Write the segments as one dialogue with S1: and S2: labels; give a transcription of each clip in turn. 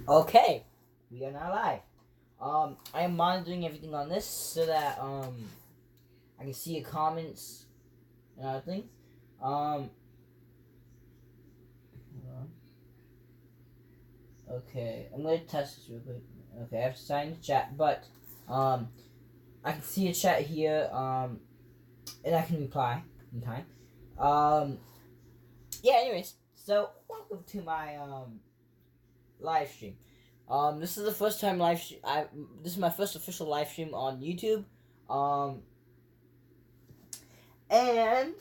S1: Okay, we are now live. I am monitoring everything on this so that I can see your comments and other things. Um, okay, I'm gonna test this real quick. Okay, I have to sign the chat, but um, I can see a chat here. And I can reply in time. Um, yeah. Anyways, so welcome to my live stream. This is the first time live. This is my first official live stream on YouTube. Um, and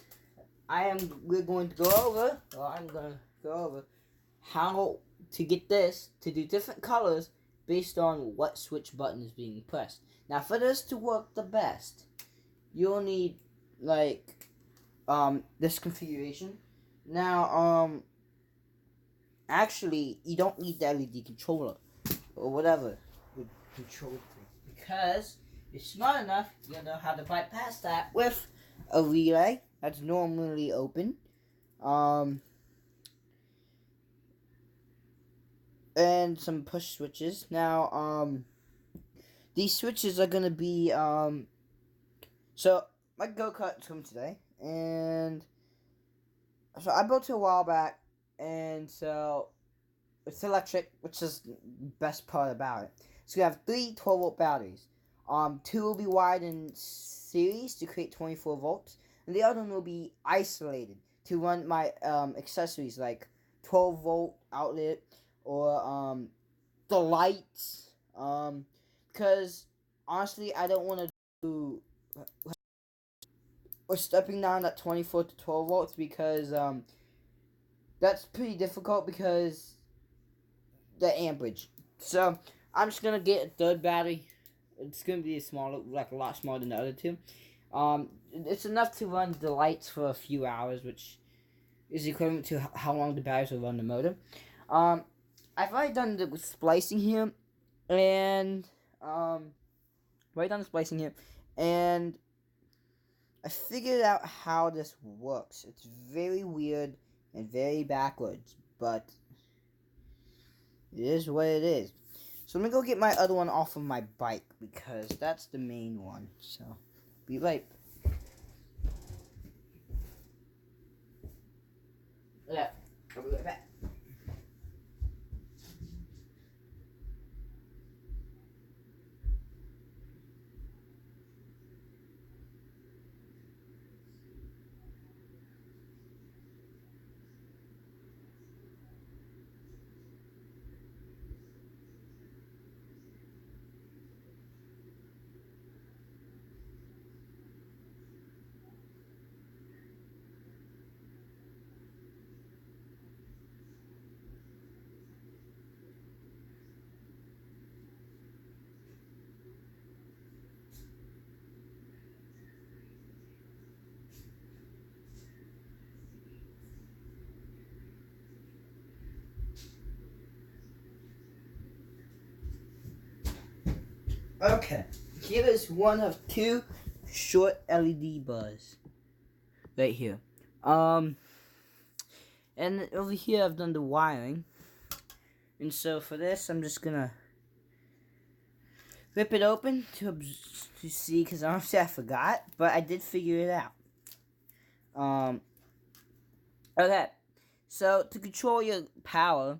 S1: we're going to go over. Well, I'm gonna go over how to get this to do different colors based on what switch button is being pressed. Now, for this to work the best, you'll need like this configuration. Now, actually, you don't need the LED controller or whatever would control things because you're smart enough, you'll know how to bypass that with a relay that's normally open. And some push switches. Now, these switches are gonna be, so my go-kart came today, and so I built it a while back, and so it's electric, which is the best part about it. So we have three 12-volt batteries. Two will be wired in series to create 24 volts, and the other one will be isolated to run my accessories like 12-volt outlet or the lights. Because honestly, I don't want to do or stepping down that 24 to 12 volts because that's pretty difficult because the amperage. So I'm just gonna get a third battery. It's gonna be a lot smaller than the other two. It's enough to run the lights for a few hours, which is equivalent to how long the batteries will run the motor. I've already done the splicing here, and and I figured out how this works. It's very weird and very backwards, but it is what it is. So let me go get my other one off of my bike because that's the main one. So be right. Yeah, I'll be right back. Okay, here is one of two short LED bars right here. And over here I've done the wiring. And so for this, I'm just gonna rip it open to see, because honestly I forgot, but I did figure it out. Okay, so to control your power,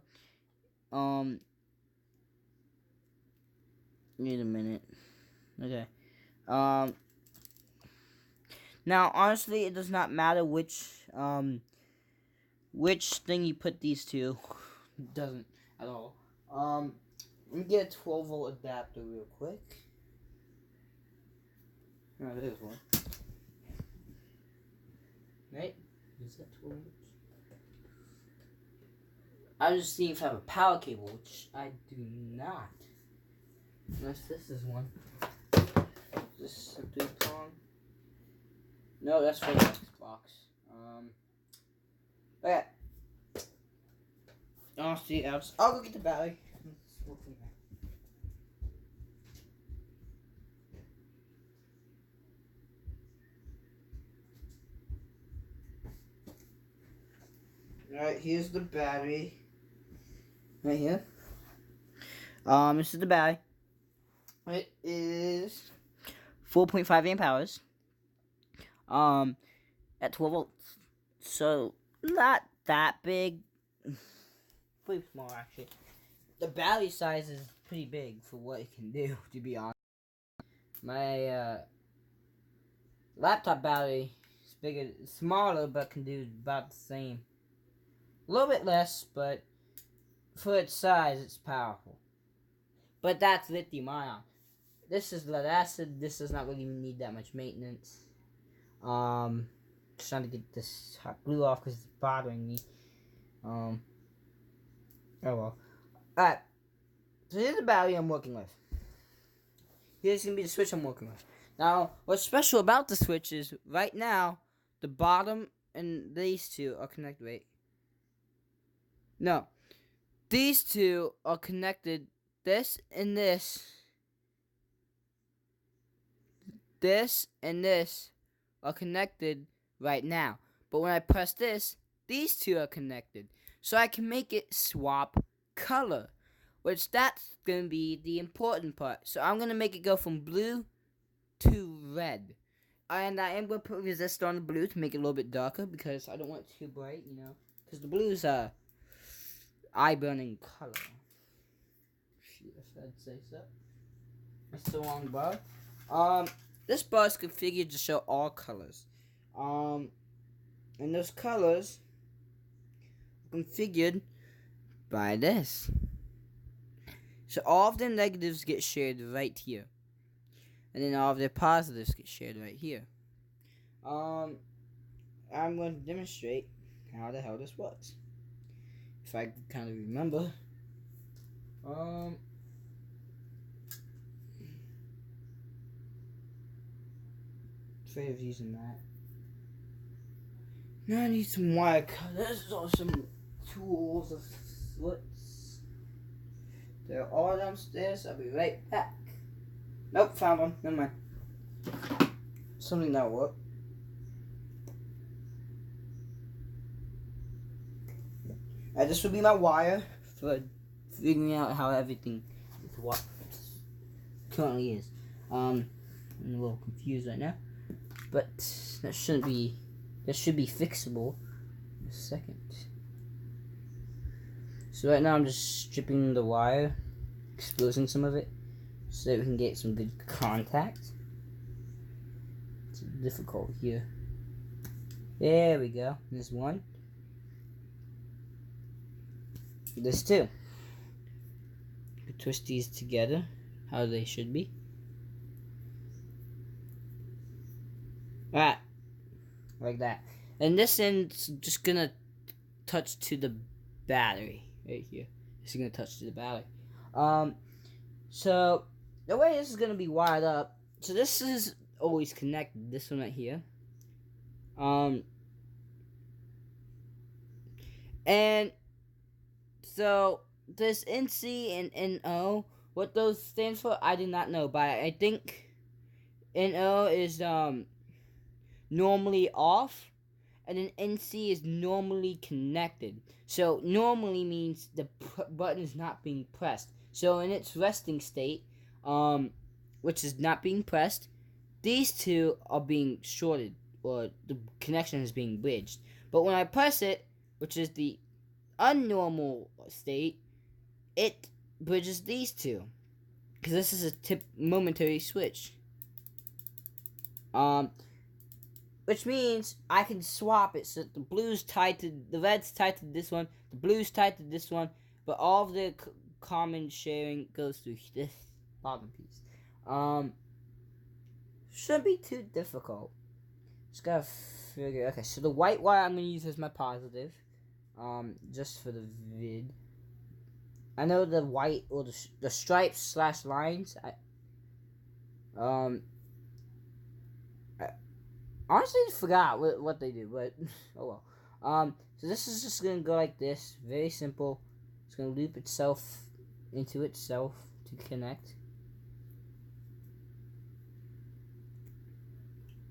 S1: wait a minute. Okay, now honestly, it does not matter which thing you put these to. It doesn't at all. Let me get a 12-volt adapter real quick. Oh, there's one. Right? Is that 12 volts? I was just seeing if I have a power cable, which I do not. Unless this is one. Is this a 3-prong? No, that's for the Xbox. Okay. I'll go get the battery. Alright, here's the battery. Right here. This is the battery. It is 4.5 amp hours. At 12 volts. So not that big. Pretty small actually. The battery size is pretty big for what it can do, to be honest. My laptop battery is bigger, smaller, but can do about the same. A little bit less, but for its size, it's powerful. But that's lithium ion. This is lead acid. This does not really need that much maintenance. Just trying to get this hot glue off because it's bothering me. Oh well. Alright. So here's the battery I'm working with. Here's going to be the switch I'm working with. Now, what's special about the switch is, right now, the bottom and these two are connected. Wait. No. These two are connected. This and this. This and this are connected right now. But when I press this, these two are connected. So I can make it swap color. Which that's going to be the important part. So I'm going to make it go from blue to red. And I am going to put resistor on the blue to make it a little bit darker. Because I don't want it too bright, you know. Because the blue is a eye-burning color. Shoot, if I'd say so. It's the wrong bar. This bar is configured to show all colors. And those colors are configured by this. So all of their negatives get shared right here. And then all of their positives get shared right here. I'm going to demonstrate how the hell this works. If I can kind of remember. Afraid of using that. Now I need some wire cutters or some tools or slits. They're all downstairs. I'll be right back. Nope, found one. Never mind. Something that worked. This will be my wire for figuring out how everything currently is. I'm a little confused right now, but that should be fixable in a second. So right now I'm just stripping the wire, exposing some of it, so that we can get some good contact. It's difficult here. There we go. There's one. There's two. We twist these together how they should be. Alright. Like that. And this end's just gonna touch to the battery. Right here. This is gonna touch to the battery. So the way this is gonna be wired up. So this is always connected. This one right here. And so this NC and NO, what those stands for, I do not know. But I think NO is normally off, and then NC is normally connected. So normally means the button is not being pressed. So in its resting state, which is not being pressed, these two are being shorted, or the connection is being bridged. But when I press it, which is the unnormal state, it bridges these two, because this is a momentary switch. Which means I can swap it so the blue's tied to the red's tied to this one, the blue's tied to this one, but all of the common sharing goes through this bottom piece. Shouldn't be too difficult. Just gotta figure. Okay, so the white wire I'm gonna use as my positive, just for the vid. I know the white or the stripes slash lines. I honestly forgot what they do, but oh well. So this is just gonna go like this, very simple. It's gonna loop itself into itself to connect.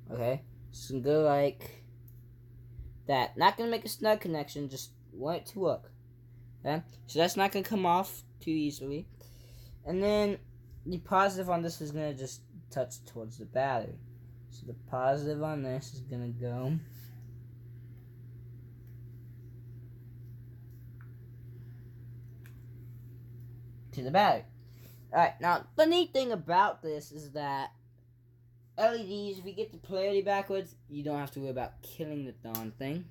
S1: Okay, it's gonna go like that. Not gonna make a snug connection, just want it to work. Okay, so that's not gonna come off too easily. And then the positive on this is going to just touch towards the battery. So the positive on this is going to go to the battery. Alright, now the neat thing about this is that LEDs, if you get the polarity backwards, you don't have to worry about killing the darn thing.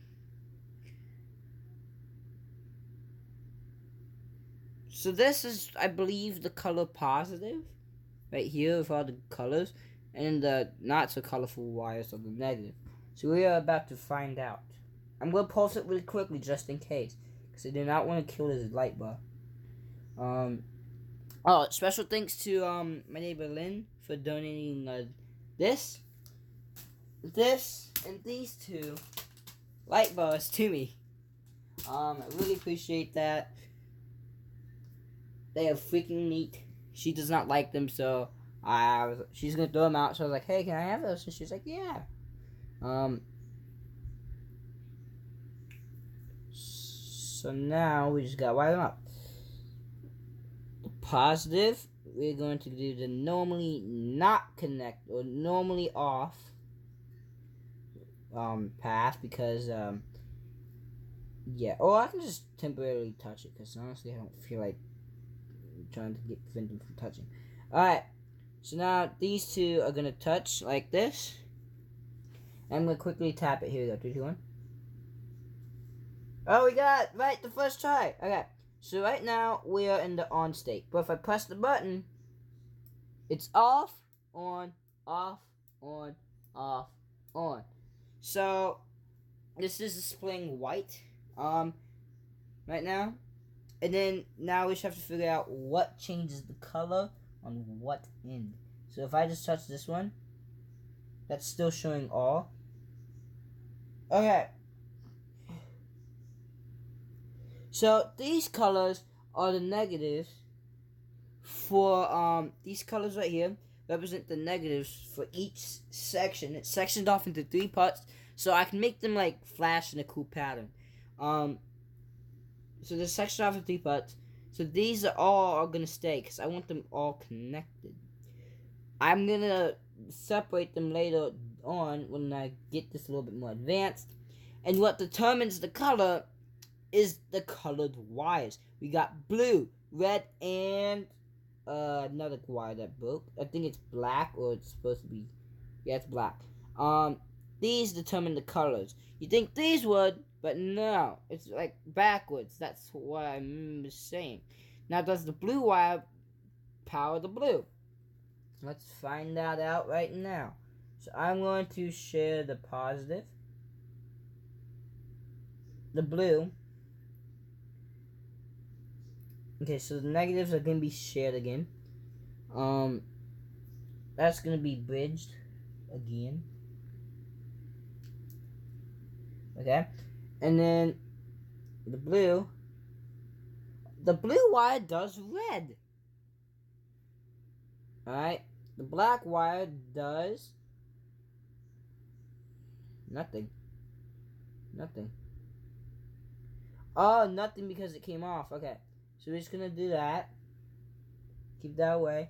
S1: So this is, I believe, the color positive. Right here with all the colors. And the not so colorful wires are the negative. So we are about to find out. I'm going to pulse it really quickly just in case. Because I do not want to kill this light bar. Oh, special thanks to my neighbor Lynn for donating this, and these two light bars to me. I really appreciate that. They are freaking neat. She does not like them, so she's gonna throw them out. So I was like, hey, can I have those? And she's like, yeah. So now we just gotta wire them up. The positive, we're going to do the normally not connect or normally off path because yeah. Or I can just temporarily touch it because honestly I don't feel like trying to prevent them from touching. Alright, so now these two are gonna touch like this. I'm gonna quickly tap it. Here we go. 3, 2, 1. Oh, we got it right the first try. Okay, so right now we are in the on state. But if I press the button, it's off, on, off, on, off, on. So this is displaying white right now. And then now we just have to figure out what changes the color on what end. So if I just touch this one, that's still showing all. Okay. So these colors are the negatives for these colors right here represent the negatives for each section. It's sectioned off into 3 parts, so I can make them like flash in a cool pattern. So they're sectioned off into 3 parts. So these are all gonna stay because I want them all connected. I'm gonna separate them later on when I get this a little bit more advanced. And what determines the color is the colored wires. We got blue, red, and another wire that broke. I think it's black, or it's supposed to be. Yeah, it's black. These determine the colors. You think these would, but no. It's like backwards. That's what I'm saying. Now, does the blue wire power the blue? Let's find that out right now. So I'm going to share the positive, the blue. Okay, so the negatives are going to be shared again. That's going to be bridged again. Okay, and then the blue wire does red. Alright, the black wire does nothing. Oh, nothing because it came off. Okay, so we're just gonna do that. Keep that away.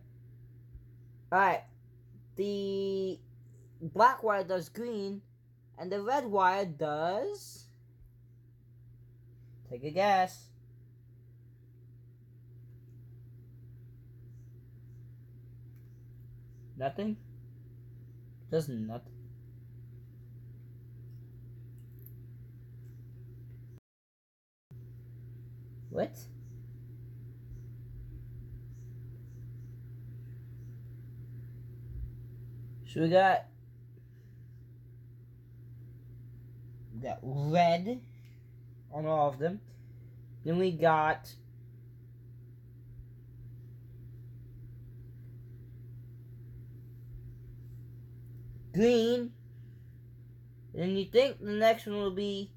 S1: Alright, the black wire does green, and the red wire does... Take a guess. Nothing? Does nothing. What? So we got red on all of them. Then we got green. And you think the next one will be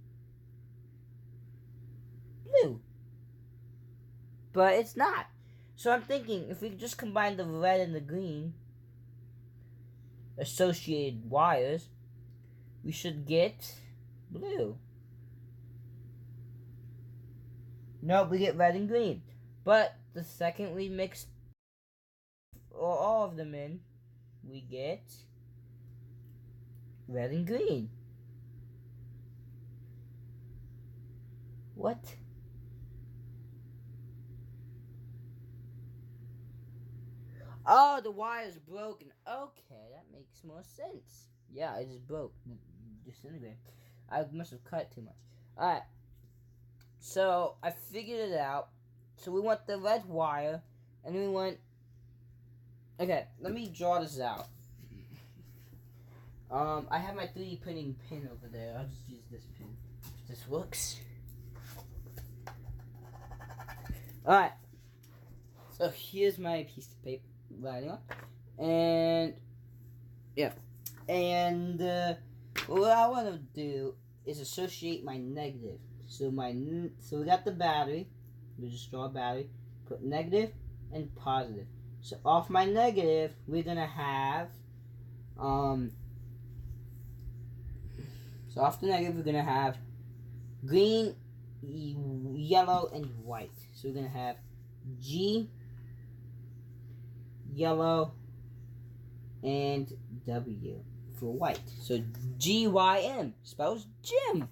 S1: blue. But it's not. So I'm thinking if we just combine the red and the green associated wires, we should get blue. No, we get red and green. But the second we mix or all of them in, we get red and green. What? Oh, the wire's broken. Okay, that makes more sense. Yeah, it just broke. Disintegrated. I must have cut too much. Alright. So, I figured it out. So, we want the red wire. And we want... Okay, let me draw this out. I have my 3D printing pin over there. I'll just use this pin. If this works. Alright. So, here's my piece of paper. Writing on. And... Yeah. And, what I want to do is associate my negative. So we got the battery. We just draw a battery. Put negative and positive. So off my negative, we're gonna have so off the negative, we're gonna have green, yellow, and white. So we're gonna have G, yellow, and W for white. So GYM spells gym.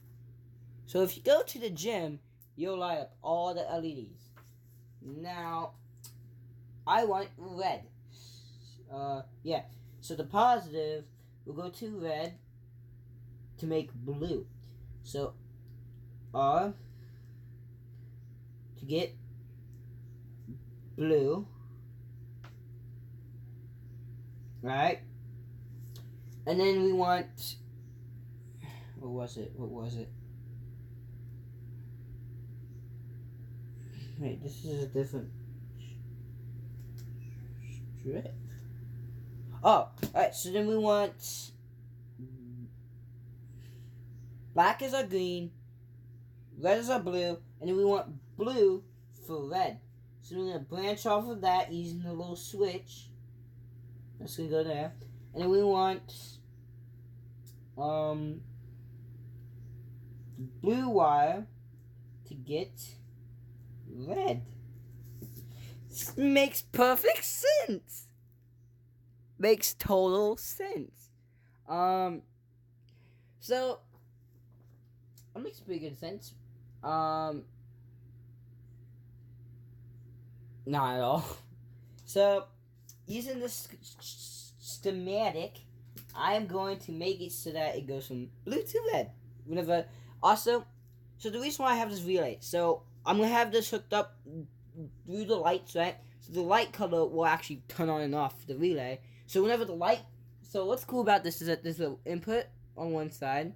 S1: So if you go to the gym, you'll light up all the LEDs. Now, I want red. Yeah. So the positive will go to red to make blue. So, R to get blue. Right? And then we want... What was it? Wait, this is a different strip. Oh, alright, so then we want black is our green, red is our blue, and then we want blue for red. So we're going to branch off of that using the little switch. That's going to go there. And then we want blue wire to get red. This makes perfect sense. Makes total sense. So that makes pretty good sense. Not at all. So using this schematic, I am going to make it so that it goes from blue to red. Whenever, also, so the reason why I have this relay, so I'm going to have this hooked up through the lights, right? So the light color will actually turn on and off the relay. So whenever the light, so what's cool about this is that there's an input on one side,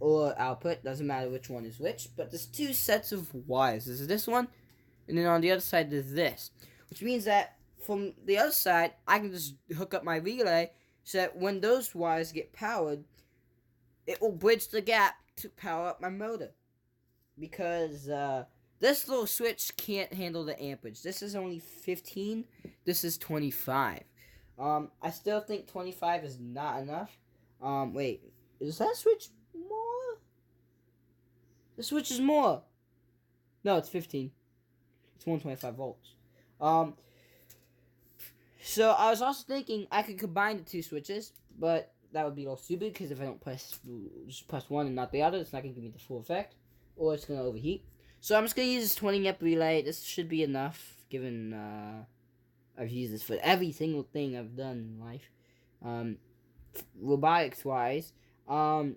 S1: or output, doesn't matter which one is which, but there's two sets of wires. There's this one, and then on the other side there's this. Which means that from the other side, I can just hook up my relay so that when those wires get powered, it will bridge the gap to power up my motor. Because this little switch can't handle the amperage. This is only 15. This is 25. I still think 25 is not enough. Wait, is that switch more? The switch is more. No, it's 15. It's 125 volts. So I was also thinking I could combine the two switches, but that would be a little stupid because if I don't just press one and not the other, it's not going to give me the full effect, or it's going to overheat. So I'm just going to use this 20 amp relay. This should be enough, given I've used this for every single thing I've done in life, robotics-wise. So I'm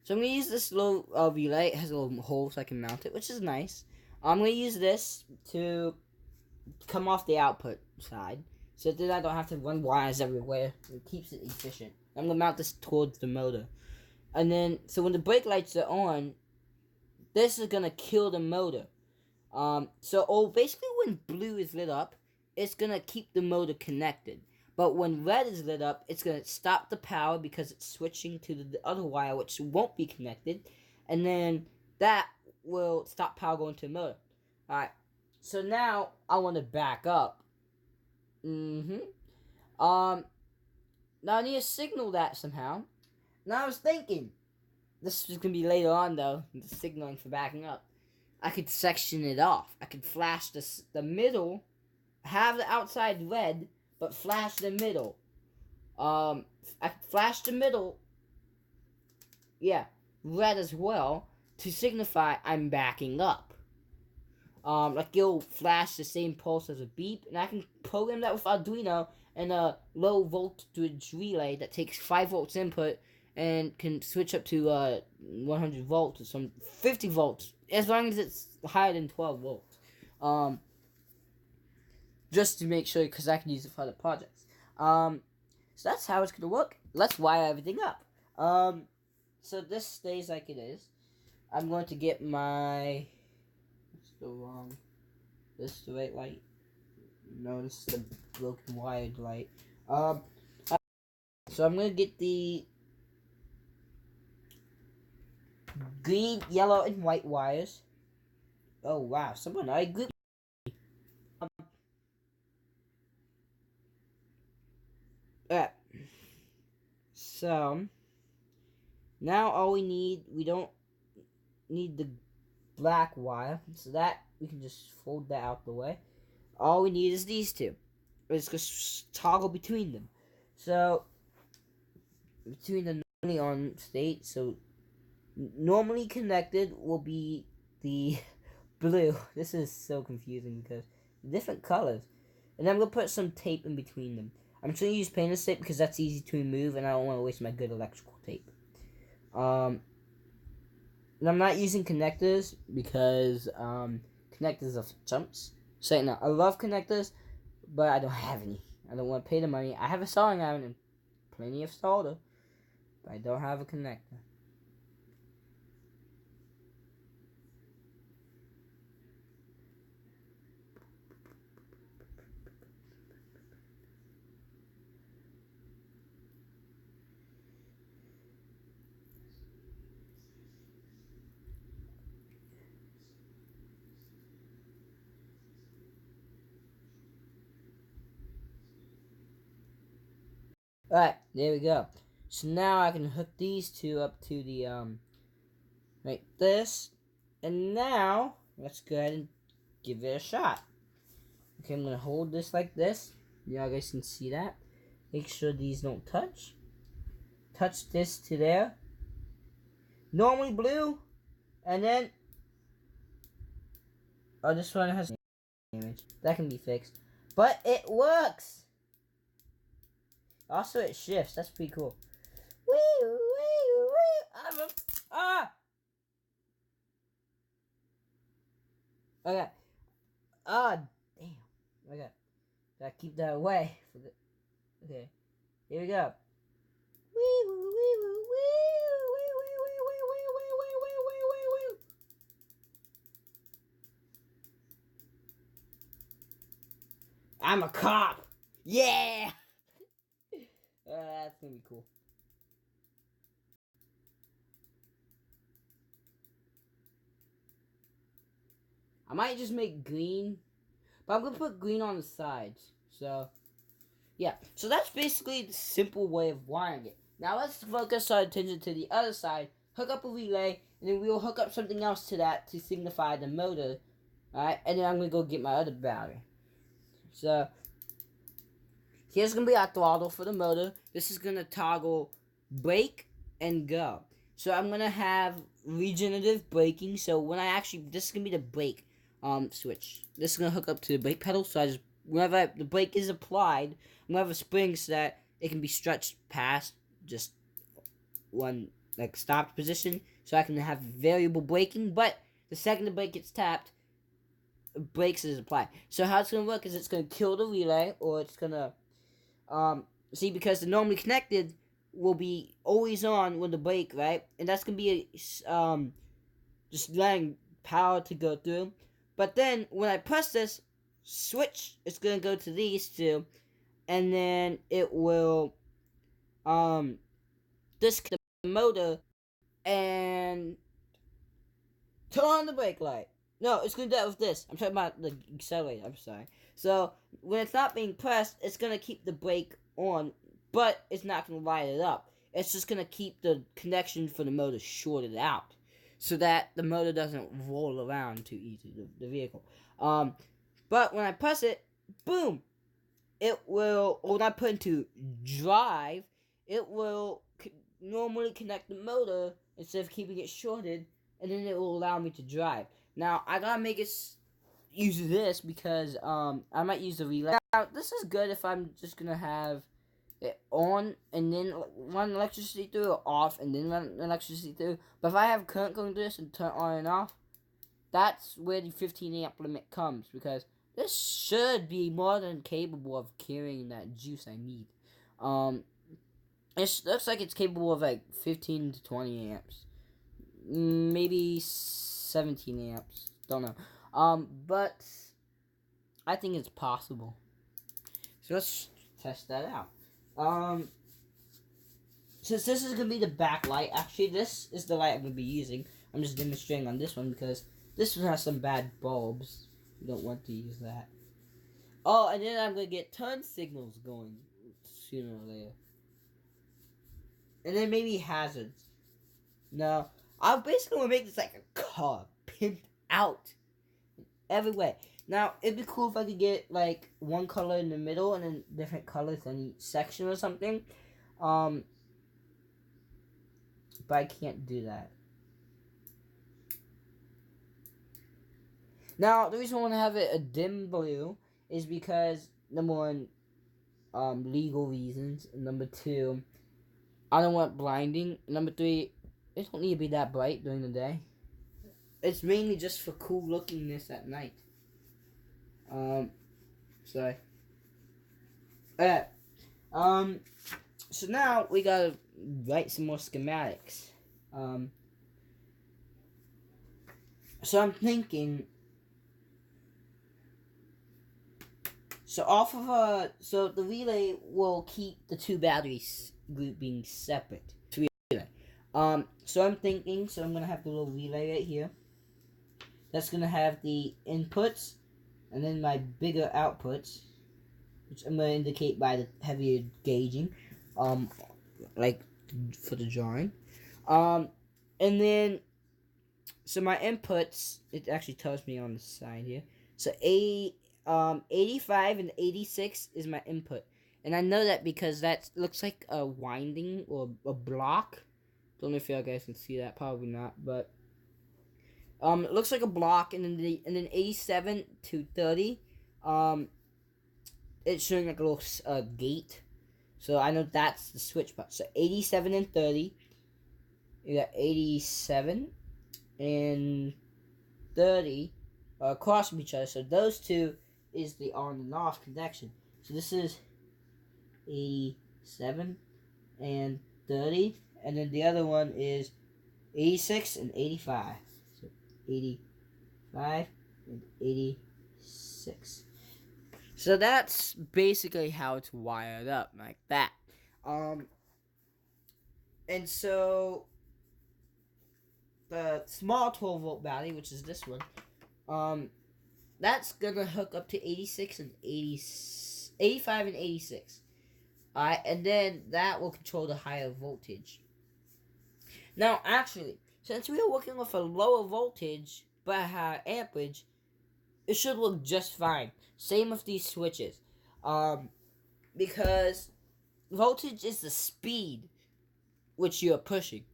S1: going to use this little relay. It has a little hole so I can mount it, which is nice. I'm going to use this to come off the output side, so that I don't have to run wires everywhere. It keeps it efficient. I'm going to mount this towards the motor. And then, so when the brake lights are on, this is going to kill the motor. Basically when blue is lit up, it's going to keep the motor connected. But when red is lit up, it's going to stop the power because it's switching to the other wire, which won't be connected. And then that will stop power going to the motor. Alright, so now I want to back up. Now I need to signal that somehow. Now I was thinking, this is going to be later on though, the signaling for backing up. I could section it off. I could flash the middle have the outside red, but flash the middle. I flash the middle, yeah, red as well, to signify I'm backing up. Like it'll flash the same pulse as a beep, and I can program that with Arduino and a low voltage relay that takes 5 volts input and can switch up to 100 volts or some 50 volts as long as it's higher than 12 volts. Just to make sure, because I can use it for other projects. So that's how it's gonna work. Let's wire everything up. So this stays like it is. I'm going to get my. It's the wrong. This is the right light. No, this is the broken wired light. So I'm gonna get the green, yellow, and white wires. Oh wow! Someone I agree. Alright. So now all we don't need the black wire, so that we can just fold that out the way. All we need is these two. Let's just toggle between them. So between the normally on state, so normally connected will be the blue. This is so confusing because different colors. And then I'm gonna put some tape in between them. I'm just gonna use painter's tape because that's easy to remove, and I don't want to waste my good electrical tape. And I'm not using connectors because connectors are chumps. So no, I love connectors, but I don't have any. I don't want to pay the money. I have a soldering iron and plenty of solder, but I don't have a connector. Alright, there we go. So now I can hook these two up to the, like this. And now, let's go ahead and give it a shot. Okay, I'm gonna hold this like this. You guys can see that. Make sure these don't touch. Touch this to there. Normally blue. And then, oh, this one has damage. That can be fixed. But it works! Also, it shifts. That's pretty cool. Wee, wee, wee. Okay. Ah, damn. Okay. Gotta keep that away. Okay. Here we go. I'm a cop. Yeah. That's gonna be cool. I might just make green, but I'm gonna put green on the sides. So, yeah. So that's basically the simple way of wiring it. Now let's focus our attention to the other side. Hook up a relay, and then we'll hook up something else to that to signify the motor. Alright, and then I'm gonna go get my other battery. So, here's gonna be our throttle for the motor. This is gonna toggle brake and go. So I'm gonna have regenerative braking. So when this is gonna be the brake switch. This is gonna hook up to the brake pedal. So whenever the brake is applied, I'm gonna have a spring so that it can be stretched past just one like stopped position. So I can have variable braking. But the second the brake gets tapped, brakes is applied. So how it's gonna work is it's gonna kill the relay, or it's gonna see, because the normally connected will be always on with the brake, right? And that's gonna be just letting power to go through. But then when I press this switch, it's gonna go to these two, and then it will disconnect the motor and turn on the brake light. No, it's gonna do that with this. I'm talking about the accelerator. I'm sorry. So when it's not being pressed, it's gonna keep the brake on, but it's not gonna light it up. It's just gonna keep the connection for the motor shorted out, so that the motor doesn't roll around too easy, the vehicle. But when I press it, boom, it will, when I put into drive, it will normally connect the motor instead of keeping it shorted, and then it will allow me to drive. Now, I gotta make it use this because I might use the relay. Now, this is good if I'm just gonna have it on and then run electricity through, or off and then run electricity through. But if I have current going through this and turn on and off, that's where the 15 amp limit comes, because this should be more than capable of carrying that juice I need. It looks like it's capable of like 15 to 20 amps, maybe 17 amps. Don't know. But I think it's possible. So let's test that out. Since this is gonna be the backlight, actually this is the light I'm gonna be using. I'm just demonstrating on this one because this one has some bad bulbs. You don't want to use that. Oh, and then I'm gonna get turn signals going sooner or later. And then maybe hazards. No, I basically want to make this like a car, pimped out every way. Now, it'd be cool if I could get like one color in the middle and then different colors in each section or something. But I can't do that. Now, the reason I want to have it a dim blue is because, number one, legal reasons. Number two, I don't want blinding. Number three, it don't need to be that bright during the day. It's mainly just for cool lookingness at night. Sorry. Alright. So now we gotta write some more schematics. So I'm thinking. So off of so the relay will keep the two batteries being separate. So I'm thinking, so I'm gonna have the little relay right here. That's gonna have the inputs, and then my bigger outputs, which I'm gonna indicate by the heavier gauging, like for the drawing. And then, so my inputs, it actually tells me on the side here. So 85 and 86 is my input. And I know that because that looks like a winding or a block. Don't know if you guys can see that, probably not, but it looks like a block, and then 87 to 30, it's showing like a little gate. So I know that's the switch button. So 87 and 30, you got 87 and 30 across from each other. So those two is the on and off connection. So this is 87 and 30, and then the other one is 86 and 85. So 85 and 86. So that's basically how it's wired up, like that. And so the small 12 volt battery, which is this one, that's gonna hook up to 86 and 85 and 86. Alright, and then that will control the higher voltage. Now, actually, since we are working with a lower voltage but a higher amperage, it should look just fine. Same with these switches. Because voltage is the speed which you are pushing.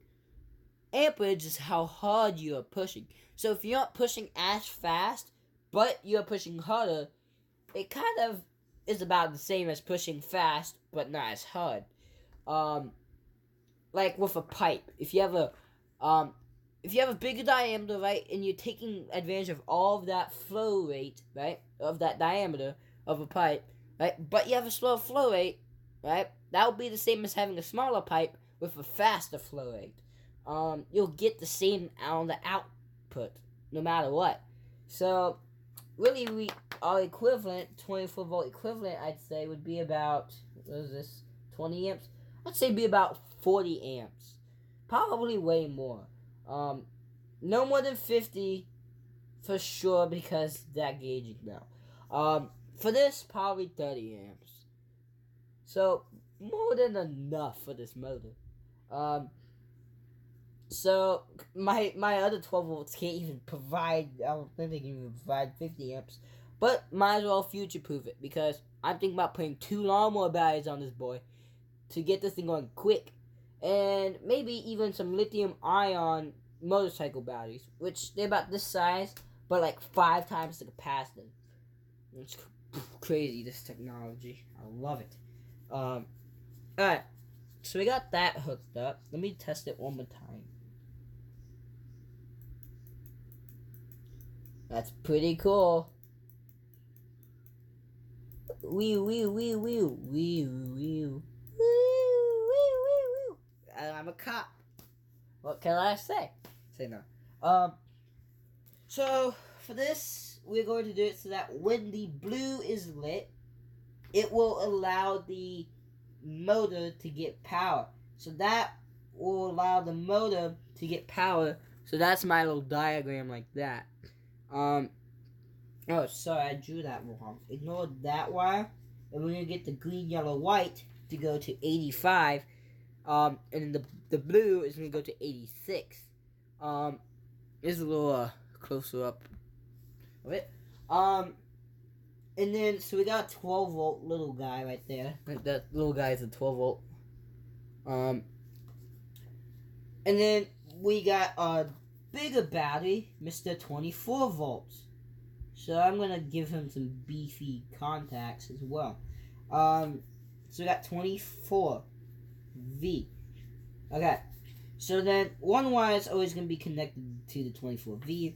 S1: Amperage is how hard you are pushing. So if you're not pushing as fast, but you're pushing harder, it kind of is about the same as pushing fast, but not as hard. Like with a pipe, if you have a bigger diameter, right, and you're taking advantage of all of that flow rate, right, of that diameter of a pipe, right, but you have a slow flow rate, right, that would be the same as having a smaller pipe with a faster flow rate. You'll get the same on the output, no matter what. So, really, our equivalent, 24 volt equivalent, I'd say, would be about, what is this, 20 amps? I'd say be about 40 amps. Probably way more. No more than 50 for sure, because that gauging now. For this, probably 30 amps. So, more than enough for this motor. So, my other 12 volts can't even provide, I don't think they can even provide 50 amps.
S2: But might as well future-proof it, because I'm thinking about putting 2 lawnmower batteries on this boy to get this thing going quick. And maybe even some lithium-ion motorcycle batteries, which they're about this size, but like 5 times the capacity. It's crazy, this technology. I love it. Alright, so we got that hooked up. Let me test it one more time. That's pretty cool. Wee wee wee wee wee wee wee. I'm a cop. What can I say? Say no. So for this, we're going to do it so that when the blue is lit, it will allow the motor to get power. So that will allow the motor to get power. So that's my little diagram like that. Oh, sorry, I drew that wrong. Ignore that wire. And we're going to get the green, yellow, white to go to 85. And then the blue is going to go to 86. This is a little closer up of it. And then, so we got a 12 volt little guy right there. That little guy is a 12 volt. And then we got a bigger battery, Mr. 24 volts. So I'm gonna give him some beefy contacts as well. So we got 24V. Okay. So then one wire is always gonna be connected to the 24V.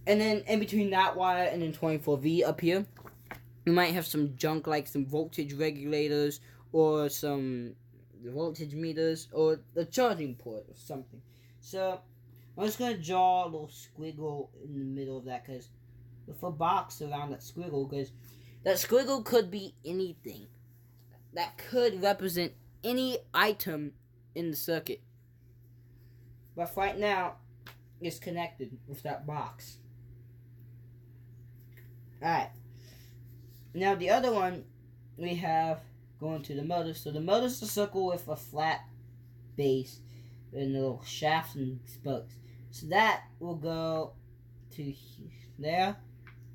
S2: And then in between that wire and then 24V up here, we might have some junk like some voltage regulators or some voltage meters or the charging port or something. So I'm just going to draw a little squiggle in the middle of that, because with a box around that squiggle, because that squiggle could be anything. That could represent any item in the circuit. But right now, it's connected with that box. Alright. Now the other one we have going to the motor. So the motor's a circle with a flat base and little shafts and spokes. So that will go to there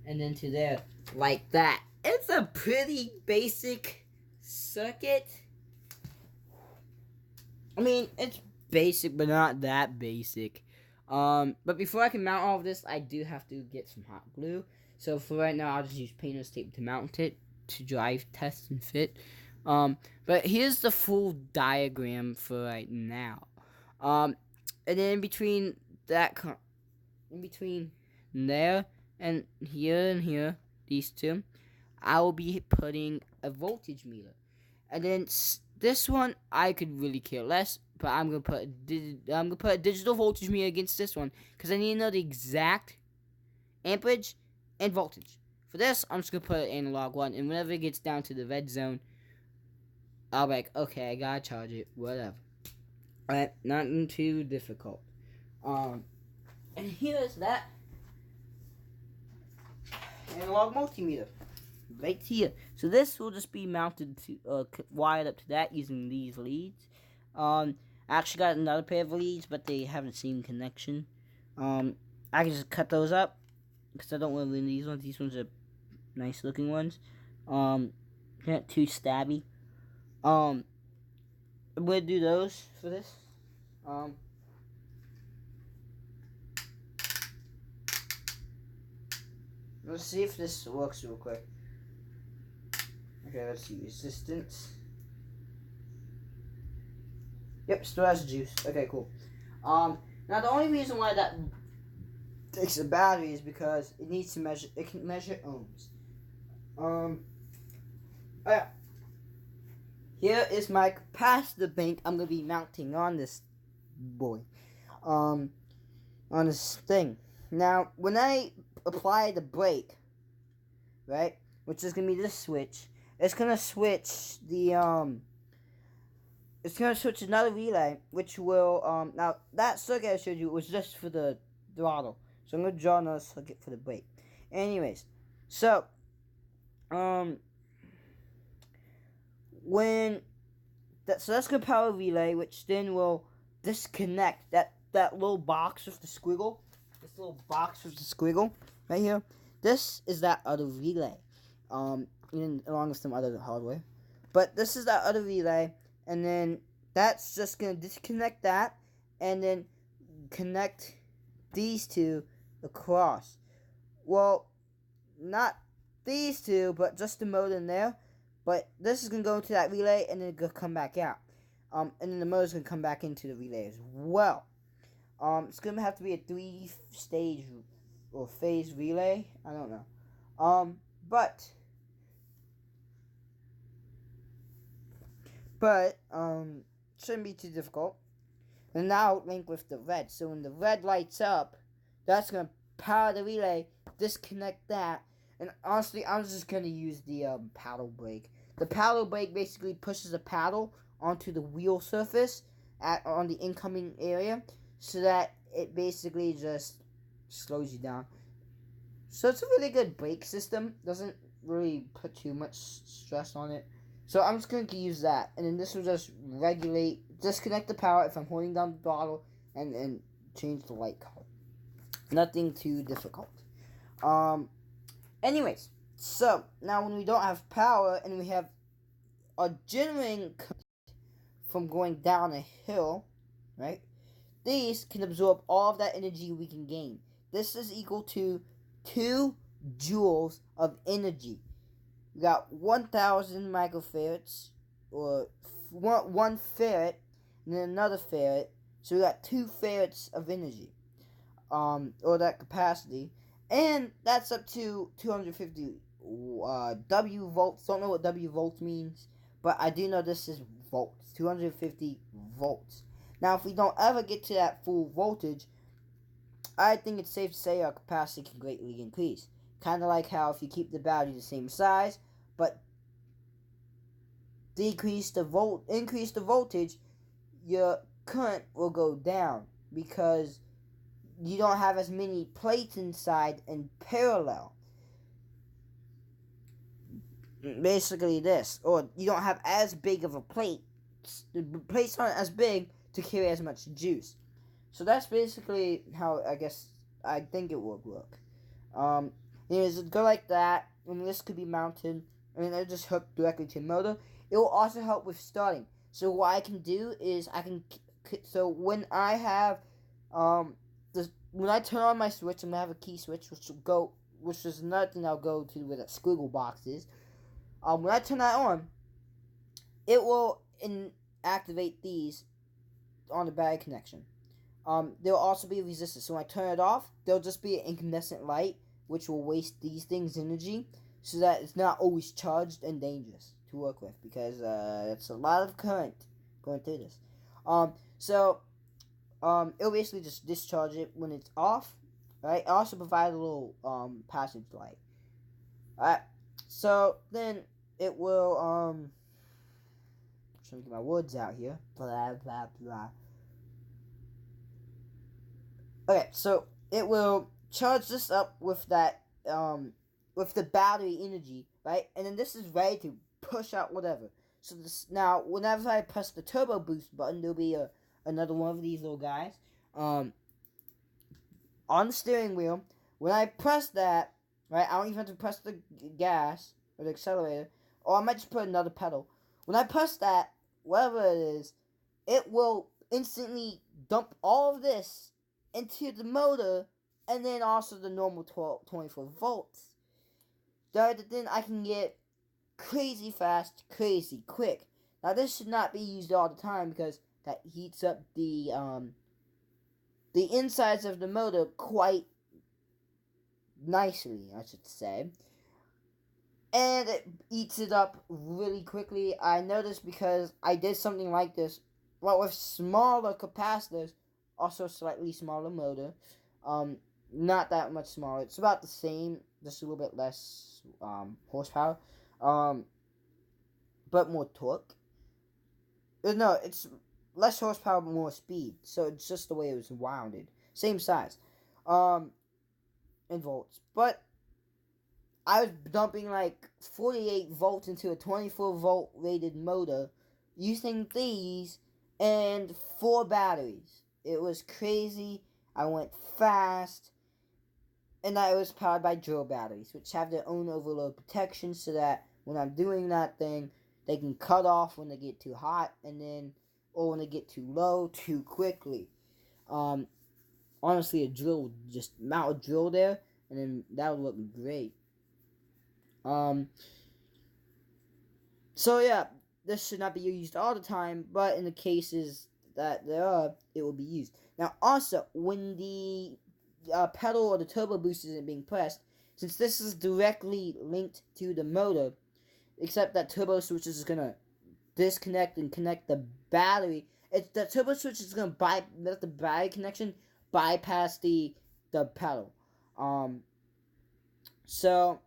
S2: and then to there like that. It's a pretty basic circuit. I mean, it's basic, but not that basic. But before I can mount all of this, I do have to get some hot glue. So for right now, I'll just use painter's tape to mount it, to drive, test, and fit. But here's the full diagram for right now. And then in between there and here, these two, I will be putting a voltage meter. And then this one, I could really care less, but I'm gonna put a digital voltage meter against this one, because I need to know the exact amperage and voltage. For this, I'm just gonna put an analog one, and whenever it gets down to the red zone, I'll be like, okay, I gotta charge it, whatever. Alright, nothing too difficult. And here's that analog multimeter right here. So this will just be mounted to wired up to that using these leads. I actually got another pair of leads, but they haven't seen connection. I can just cut those up because I don't want to leave these ones. These ones are nice looking ones. Not too stabby. I'm gonna do those for this. Let's see if this works real quick. Okay, let's see. Resistance. Yep, still has juice. Okay, cool. Now the only reason why that takes a battery is because it needs to measure. It can measure ohms. Yeah. Here is my capacitor bank I'm gonna be mounting on this boy. On this thing. Now, when I apply the brake, right, which is gonna be this switch, it's gonna switch the it's gonna switch another relay, which will now that circuit I showed you was just for the throttle, so I'm gonna draw another circuit for the brake. Anyways, so so that's gonna power relay, which then will disconnect that little box with the squiggle. This little box with the squiggle right here.
S1: this is that other relay, along with some other hardware. But this is that other relay, and then that's just gonna disconnect that, and then connect these two across. Well, not these two, but just the motor in there. But this is gonna go into that relay, and then it's gonna come back out. And then the motor's gonna come back into the relay as well. It's gonna have to be a 3-stage or phase relay. I don't know. But shouldn't be too difficult. And now link with the red. So when the red lights up, that's gonna power the relay. Disconnect that. And honestly, I'm just gonna use the paddle brake. The paddle brake basically pushes the paddle onto the wheel surface on the incoming area, so that it basically just slows you down. So it's a really good brake system. Doesn't really put too much stress on it. So I'm just going to use that. And then this will just disconnect the power if I'm holding down the throttle, and change the light color. Nothing too difficult. Anyways, so now when we don't have power and we have a generating from going down a hill, right? These can absorb all of that energy we can gain. This is equal to 2 joules of energy. We got 1,000 microfarads, or one farad, and then another farad. So we got 2 farads of energy, or that capacity, and that's up to 250 W volts. Don't know what W volts means, but I do know this is volts. 250 volts. Now, if we don't ever get to that full voltage, I think it's safe to say our capacity can greatly increase. Kind of like how if you keep the battery the same size, but increase the voltage, your current will go down because you don't have as many plates inside in parallel. Basically this, or you don't have as big of a plate. The plates aren't as big to carry as much juice. So that's basically how I think it would work. Anyways, it'd go like that, and this could be mounted, and then it just hook directly to the motor. It will also help with starting. So what I can do is so when I have when I turn on my switch, I'm gonna have a key switch, which is another thing I'll go to where that squiggle box is. When I turn that on, it will activate these on the battery connection. There will also be a resistor. So when I turn it off, there'll just be an incandescent light, which will waste these things' energy, so that it's not always charged and dangerous to work with, because it's a lot of current going through this. It'll basically just discharge it when it's off, right? It also provides a little passage light. Alright, so then it will I'm trying to get my words out here. Blah blah blah. Okay, so it will charge this up with that with the battery energy, right? And then this is ready to push out whatever. So this, now whenever I press the turbo boost button, there'll be another one of these little guys on the steering wheel. When I press that, right, I don't even have to press the gas or the accelerator, or I might just put another pedal. When I press that, whatever it is, it will instantly dump all of this into the motor, and then also the normal 24 volts. Then I can get crazy fast, crazy quick. Now this should not be used all the time, because that heats up the insides of the motor quite nicely, I should say. And it eats it up really quickly. I noticed because I did something like this, but with smaller capacitors, also slightly smaller motor. Not that much smaller. It's about the same, just a little bit less horsepower. But more torque. No, it's less horsepower but more speed. So it's just the way it was wounded. Same size. In volts. But I was dumping like 48 volts into a 24 volt rated motor using these and 4 batteries. It was crazy. I went fast. and that it was powered by drill batteries, which have their own overload protection, so that when I'm doing that thing, they can cut off when they get too hot, or when they get too low too quickly. Honestly, a drill, just mount a drill there, and then that would look great. So yeah, this should not be used all the time, but in the cases that there are, it will be used. Now, also, when the pedal or the turbo boost isn't being pressed, since this is directly linked to the motor, except that turbo switch is gonna disconnect and connect the battery. The turbo switch is gonna let the battery connection bypass the pedal. So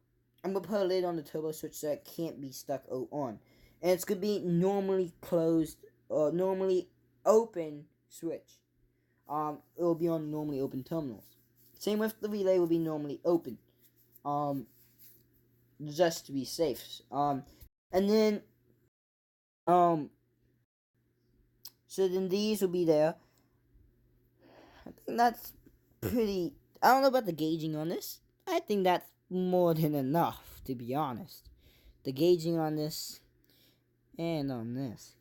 S1: I'm gonna put a lid on the turbo switch so it can't be stuck on, and it's gonna be normally closed or normally open switch. It will be on normally open terminals. Same with the relay, will be normally open. Just to be safe. And then so then these will be there. I think that's pretty. I don't know about the gauging on this. I think that's more than enough, to be honest. The gauging on this and on this.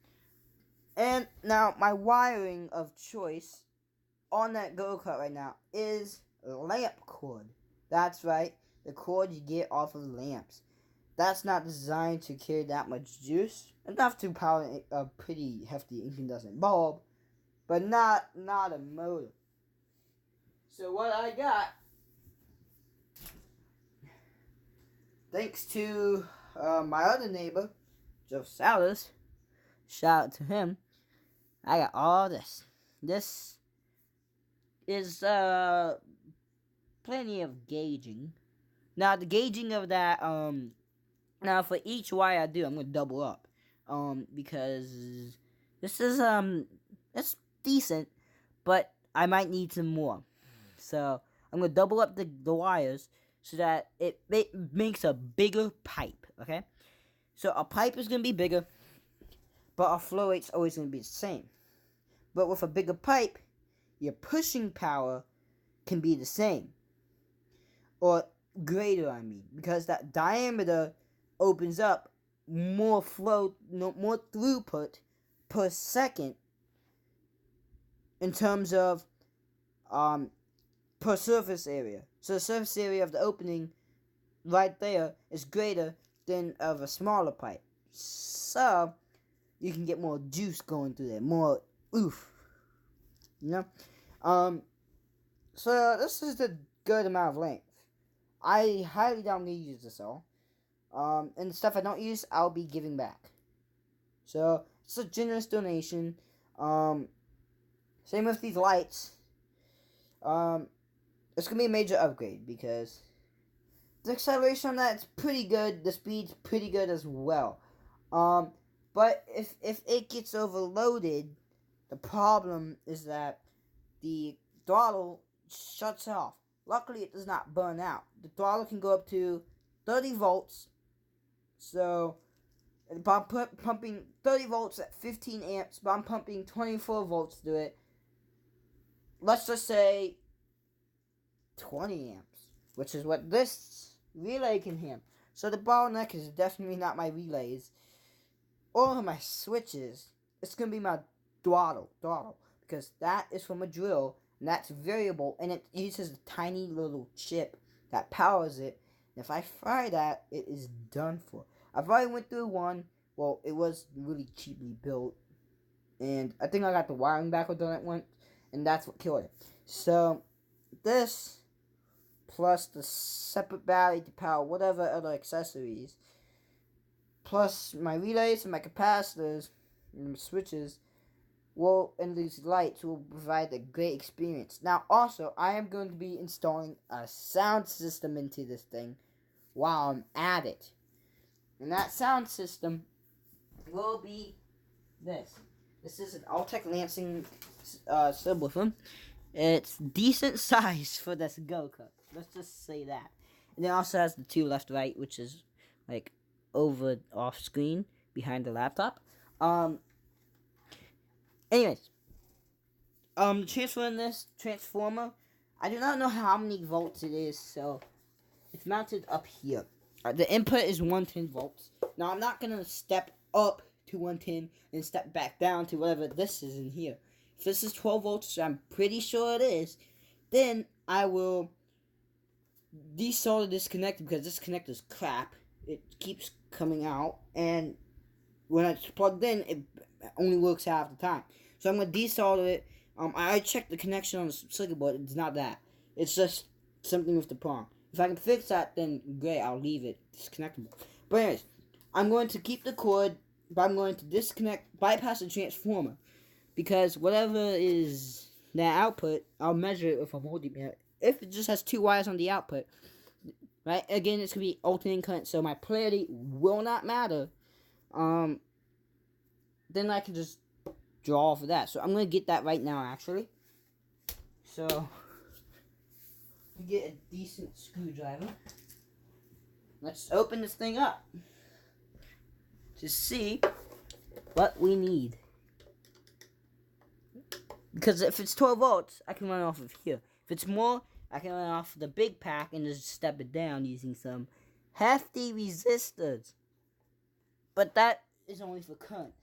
S1: And now my wiring of choice on that go-kart right now is lamp cord. That's right, the cord you get off of lamps. That's not designed to carry that much juice. Enough to power a pretty hefty incandescent bulb, but not a motor. So what I got, thanks to my other neighbor, Joe Salas, shout out to him, I got all this. This is plenty of gauging. Now the gauging of that, now for each wire I do, I'm gonna double up. Because this is it's decent, but I might need some more. So I'm gonna double up the wires so that it makes a bigger pipe. Okay, so a pipe is gonna be bigger, but our flow rate's always gonna be the same. But with a bigger pipe, your pushing power can be the same, or greater. I mean, because that diameter opens up more flow, more throughput per second in terms of per surface area. So the surface area of the opening right there is greater than of a smaller pipe. So you can get more juice going through there, more oof. You know? So this is the good amount of length. I highly doubt I'm gonna use this all. And the stuff I don't use, I'll be giving back. So it's a generous donation. Same with these lights. It's gonna be a major upgrade because the acceleration on that is pretty good. The speed's pretty good as well. But if it gets overloaded, the problem is that the throttle shuts off. Luckily, it does not burn out. The throttle can go up to 30 volts. So, if I'm pumping 30 volts at 15 amps, but I'm pumping 24 volts to it, let's just say 20 amps, which is what this relay can handle. So the bottleneck is definitely not my relays or my switches. It's going to be my throttle, because that is from a drill, and that's variable, and it uses a tiny little chip that powers it. And if I fry that, it is done for. I've already went through one. Well, it was really cheaply built, and I think I got the wiring backwards on it once, and that's what killed it. So this, plus the separate battery to power whatever other accessories, plus my relays and my capacitors and my switches, and these lights will provide a great experience. Now, also, I am going to be installing a sound system into this thing while I'm at it. And that sound system will be this. This is an Altec Lansing subwoofer. It's decent size for this go-kart. Let's just say that. And it also has the two left-right, which is like over off screen behind the laptop. Anyways, transferring this transformer
S2: I do not know how many volts it is, so it's mounted up here. The input is 110 volts. Now I'm not gonna step up to 110 and step back down to whatever this is in here. If this is 12 volts, which I'm pretty sure it is, then I will desolder this connector because this connector is crap. It keeps coming out, and when it's plugged in, it only works half the time. So I'm gonna desolder it. I checked the connection on the circuit board. It's not that. It's just something with the prong. If I can fix that, then great. I'll leave it disconnectable. But anyways, I'm going to keep the cord, but I'm going to bypass the transformer, because whatever is that output, I'll measure it with a multimeter. If it just has 2 wires on the output, right? Again, it's gonna be alternating current, so my polarity will not matter. Then I can just draw for that. So I'm gonna get that right now, actually. So get a decent screwdriver. Let's open this thing up to see what we need. Because if it's 12 volts, I can run off of here. If it's more, I can run off the big pack and just step it down using some hefty resistors. But that is only for current,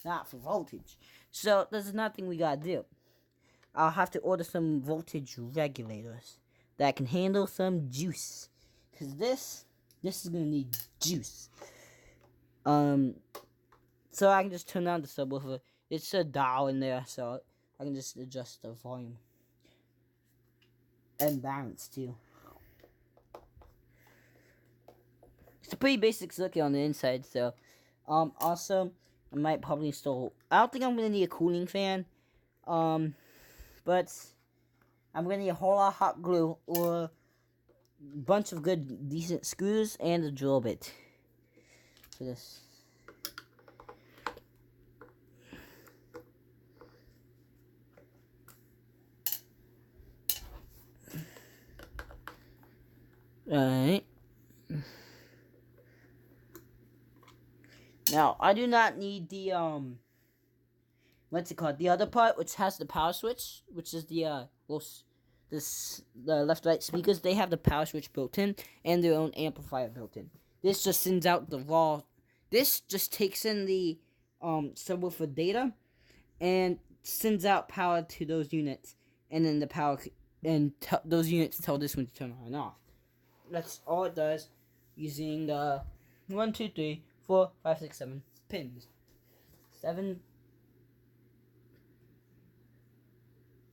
S2: not for voltage. So there's nothing we gotta do. I'll have to order some voltage regulators that can handle some juice. Because this is gonna need juice. So I can just turn on the subwoofer. It's a dial in there, so I can just adjust the volume. And balance, too. It's a pretty basic circuit on the inside, so... also, I might probably install... I don't think I'm gonna need a cooling fan. But... I'm gonna need a whole lot of hot glue, or... a bunch of good, decent screws, and a drill bit. For this. Alright. Now, I do not need the, what's it called? The other part, which has the power switch, which is the left-right speakers. They have the power switch built in, and their own amplifier built in. This just sends out the raw, this just takes in the, subwoofer data, and sends out power to those units, and then the power, and those units tell this one to turn on and off. That's all it does, using the 1, 2, 3, 4, 5, 6, 7 pins. 7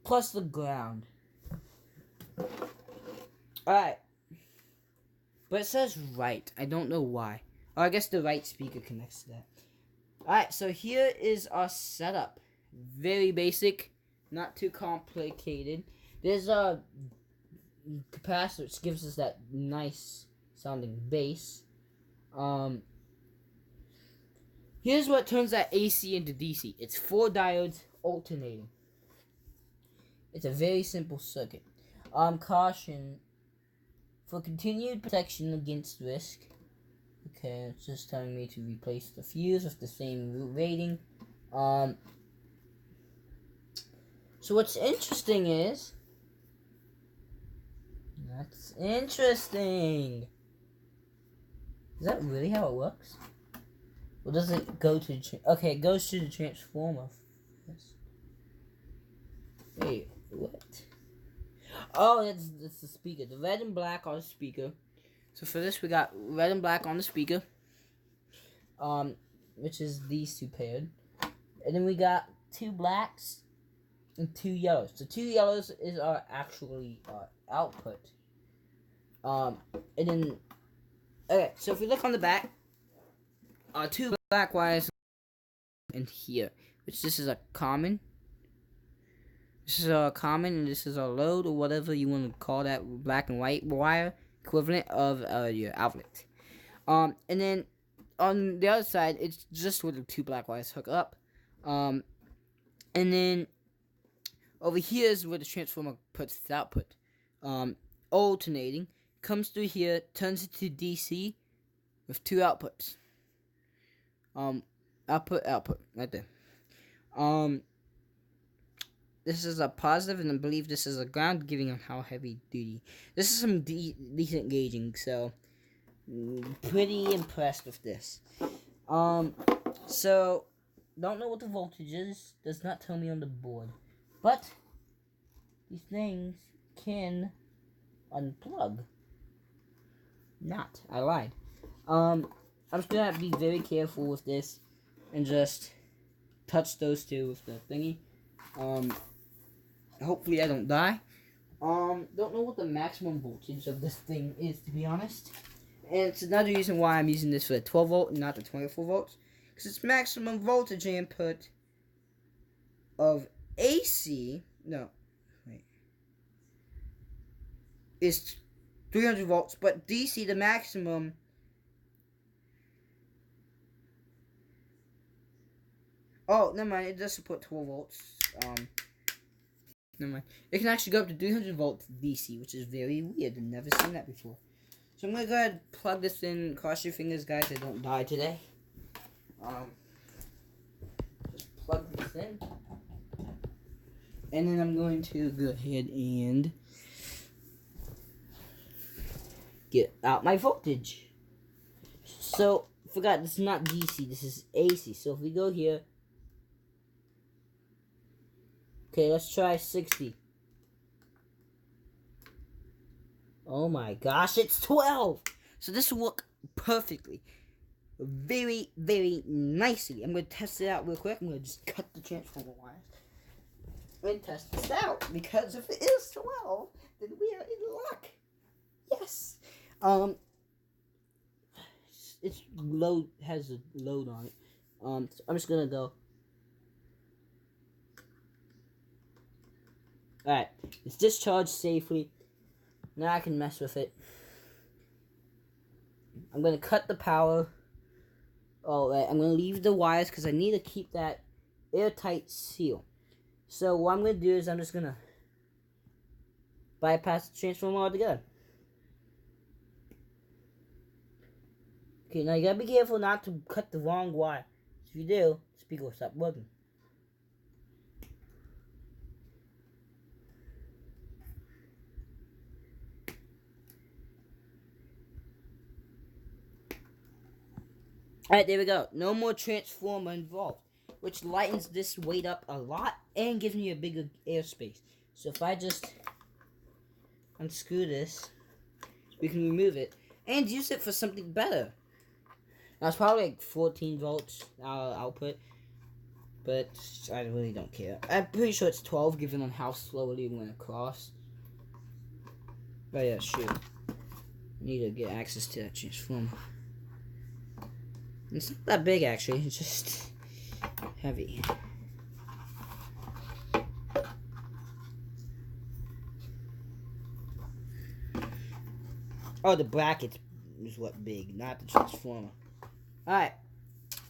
S2: plus the ground. Alright. But it says right. I don't know why. Oh, I guess the right speaker connects to that. Alright, so here is our setup. Very basic. Not too complicated. There's a capacitor which gives us that nice sounding bass. Here's what turns that AC into DC. It's 4 diodes alternating. It's a very simple circuit. Caution. For continued protection against risk. Okay, it's just telling me to replace the fuse with the same rating. So what's interesting is... That's interesting. Is that really how it works? Or does it go to... Okay, it goes to the transformer. Wait, what? Oh, that's the speaker. The red and black are the speaker. So for this, we got red and black on the speaker. Which is these two paired. And then we got 2 blacks and 2 yellows. So 2 yellows is our actually output. And then... Okay, so if we look on the back, 2 black wires in here. Which this is a common. This is a common, and this is a load, or whatever you want to call that black and white wire equivalent of your outlet. And then on the other side, it's just where the 2 black wires hook up. And then over here is where the transformer puts its output. Alternating, comes through here, turns it to DC with 2 outputs. Output, right there. this is a positive, and I believe this is a ground, giving on how heavy duty. This is some decent gauging, so pretty impressed with this. So don't know what the voltage is. Does not tell me on the board, but these things can unplug. Not, I lied. I'm just gonna have to be very careful with this, and just touch those two with the thingy. Hopefully I don't die. Don't know what the maximum voltage of this thing is, to be honest. And it's another reason why I'm using this for the 12 volt and not the 24 volts. Because its maximum voltage input of AC, no, wait, is 300 volts, but DC, the maximum, oh, never mind, it does support 12 volts, never mind. It can actually go up to 300 volts DC, which is very weird. I've never seen that before. So I'm gonna go ahead and plug this in. Cross your fingers, guys, I don't die today. Just plug this in. And then I'm going to go ahead and get out my voltage. So, forgot, this is not DC, this is AC. So if we go here, okay, let's try 60. Oh my gosh, it's 12! So this will work perfectly. Very, very nicely. I'm going to test it out real quick. I'm going to just cut the transformer wires and test this out. Because if it is 12, then we are in luck. Yes. It's load, has a load on it. So I'm just going to go. Alright, it's discharged safely. Now I can mess with it. I'm going to cut the power. Alright, I'm going to leave the wires because I need to keep that airtight seal. So what I'm going to do is I'm just going to bypass the transformer altogether. Okay, now you got to be careful not to cut the wrong wire. If you do, the speaker will stop working. Alright, there we go. No more transformer involved, which lightens this weight up a lot and gives me a bigger airspace. So if I just unscrew this, we can remove it and use it for something better. Now it's probably like 14 volts output, but I really don't care. I'm pretty sure it's 12 given on how slowly it went across. But yeah, shoot. Need to get access to that transformer. It's not that big, actually. It's just heavy. Oh, the bracket is what big, not the transformer. Alright.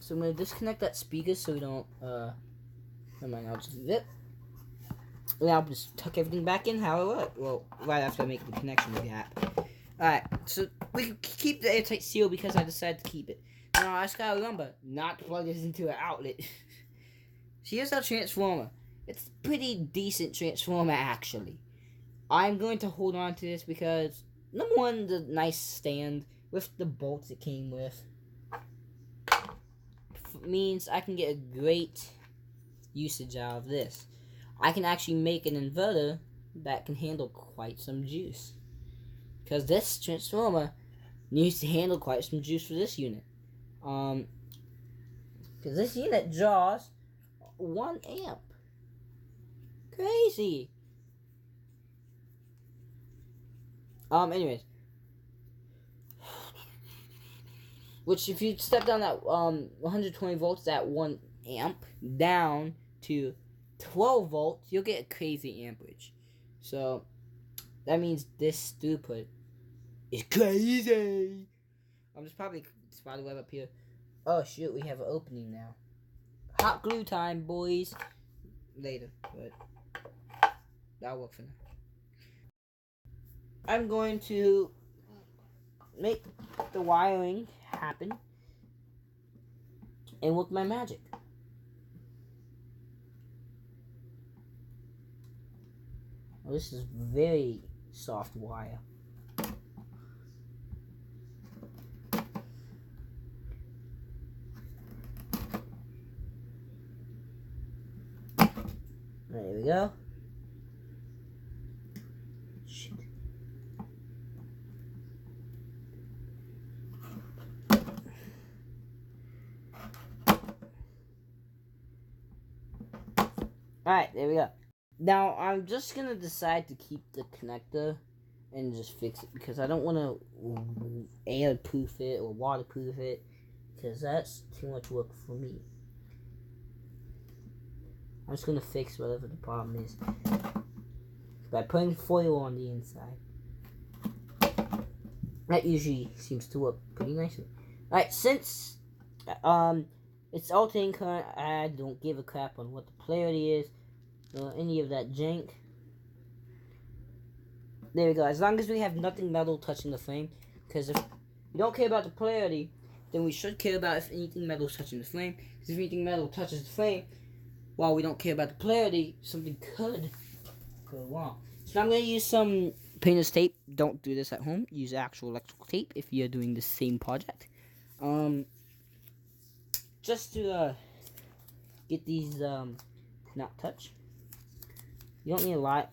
S2: So I'm going to disconnect that speaker so we don't, never mind, I'll just leave it. And I'll just tuck everything back in how it was. Well, right after I make the connection gap. Alright, so we can keep the airtight seal because I decided to keep it. Now, I just gotta remember not to plug this into an outlet. So here's our transformer. It's a pretty decent transformer, actually. I'm going to hold on to this because, number one, the nice stand with the bolts it came with means I can get a great usage out of this. I can actually make an inverter that can handle quite some juice. Because this transformer needs to handle quite some juice for this unit. Because this unit draws 1 amp. Crazy. Anyways. Which, if you step down that 120 volts at 1 amp down to 12 volts, you'll get a crazy amperage. So, that means this throughput is crazy. I'm just probably spider web up here. Oh shoot, we have an opening now. Hot glue time, boys. Later, but that'll work for now. I'm going to make the wiring happen and work my magic. Oh, this is very soft wire. There we go. Shit. Alright, there we go. Now, I'm just going to decide to keep the connector and just fix it because I don't want to air-proof it or waterproof it because that's too much work for me. I'm just going to fix whatever the problem is by putting foil on the inside. That usually seems to work pretty nicely. Alright, since it's alternating current, I don't give a crap on what the polarity is or any of that jank. There we go. As long as we have nothing metal touching the flame, because if we don't care about the polarity, then we should care about if anything metal is touching the flame. Because if anything metal touches the flame, while we don't care about the polarity, something could go wrong. So I'm going to use some painter's tape. Don't do this at home. Use actual electrical tape if you're doing the same project. Just to get these to not touch. You don't need a lot.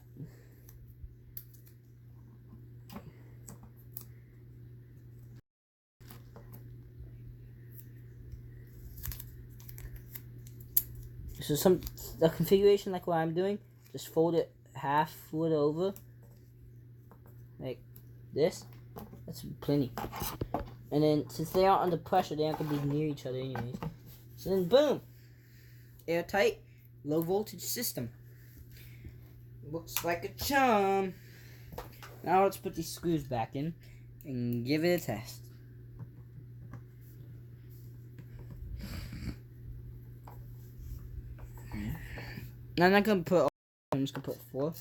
S2: So the configuration like what I'm doing, just fold it half foot over, like this. That's plenty. And then since they aren't under pressure, they aren't gonna be near each other anyways. So then boom, airtight, low voltage system. Looks like a charm. Now let's put these screws back in and give it a test. Now I'm not gonna put all, I'm just gonna put 4.